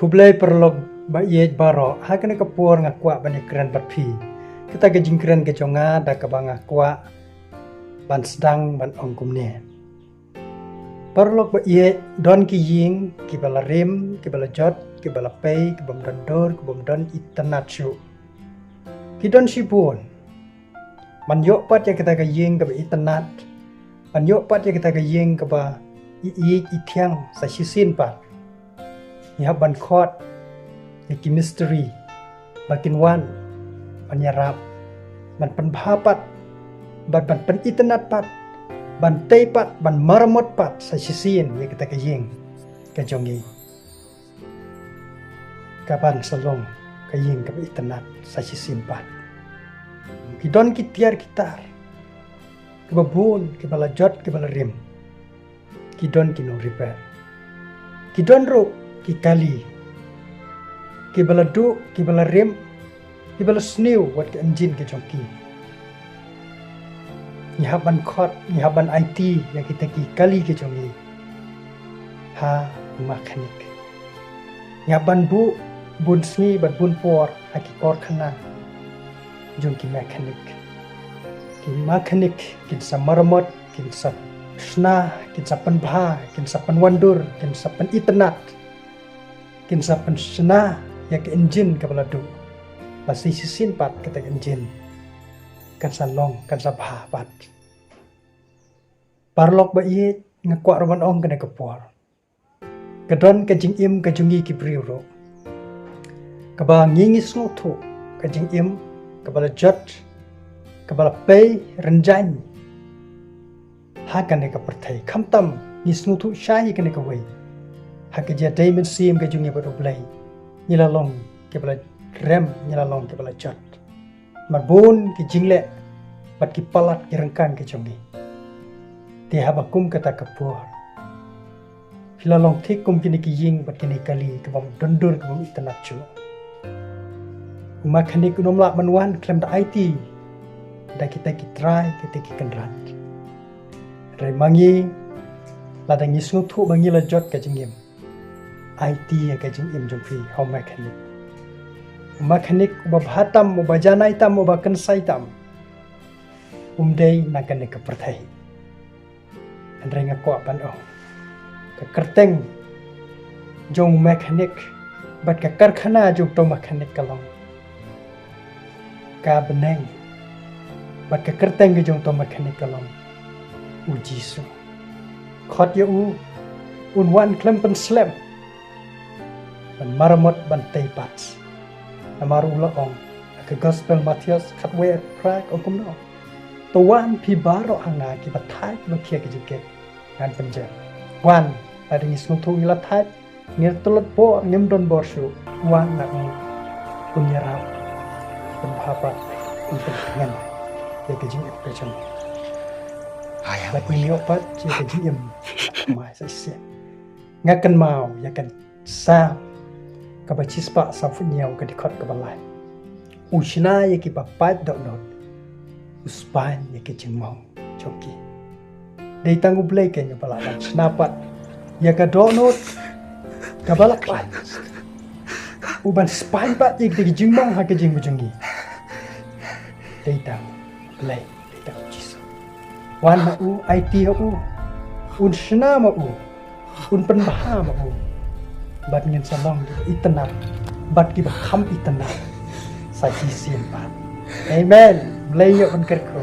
Kublai perlog ba iej baro hakane kapur ngakwa bani keren batpi. Kita gejing keren kejonga da kabang ngakwa ban sedang ban ongkumne. Perlog ba iej don ki ying ki bala rim ki bala jot ki bala pay ki bam dor ki bam don itanachu. Ki don sibun. Man yok pat ya kita gejing ka ba itanat. Man yok pat ya kita gejing ka ba iej itiang sa sisin pat. Ya ban khot ya ki mystery bakin wan ban yarap ban penbahapat ban penitenat pat ban teipat ban marmot pat sa sisin ya kita kayeng kajongi kapan salong kayeng ka itenat sa sisin pat kidon kitiar kitar kebabun kebala jot kebala rim kidon kino repair kidon ro ki kali ki bala du ki bala rim ki bala snew wat ke engine ke jongki ni haban khot ni haban IT yang kita ki kali ke jongi ha mekanik ni haban bu bun sni ban bun por aki kor khana jongki mekanik kin sa marmot kin sa sna kin sa penbha kin sa penwandur kin sa penitenat kin sa pensena ya ke engine ke baladu pasti sisin pat ke engine kan sa long kan sa bha pat parlok ba ye ngakwa roman ong kena kepor kedon ke jing im ke jungi ki briuro ke ba ngingi snotu ke jing im ke bala jot ke bala pay renjan ha kan ke pertai khamtam ni snotu shahi kena ke wei hak je diamond sim ke jungi badu blai nila long ke bala rem nila long ke bala jot marbun ke jingle bat ki palat ki rengkan ke jungi te habakum kata kapur hila long thik kum kini ki ying bat kini kali ke bam dondur ke bam itanachu mekanik nomla manwan klem da IT da kita ki try kita ki kendrat rai mangi ladang isnu thu bangi la jot ke jingim IT yang kajing im jompi how mekanik ubabhatam ubajanai tam ubakensai tam umdei nakane ke pertai andrei ngakwa ban oh ke kerteng jong mekanik bat ke karkhana jong to mekanik kalong ka beneng bat ke kerteng jong to mekanik kalong ujisu khot ya u unwan klempen slem ban marmot ban teipats amaru laong ke gospel Matthias khatwe crack okum no tuan pi baro hanga ki bathai lo khia ke jike ngan penja wan ada ni snutu ila thai ngir tulot bo ngim don borsu wan na punya rap penbapa untuk ngan ya ke jing expression ayah bat ni opat je ke jing mai sa se ngakan mau ya kan sa kaba chispa sa funyau ka dikot ka balai usna ye ki papat dot not uspan ye ki jingmau choki dei tangu blai ke nya bala snapat ya ka donot ka bala pat uban span pat ye ki jingmau ha ke jing bujungi dei tang blai dei tang chis wan ma u IT ha u un shna ma u un penbaha ma u bat ngin salong itenat bat ki bakham itenat sa hisim pat amen blayo ban kerko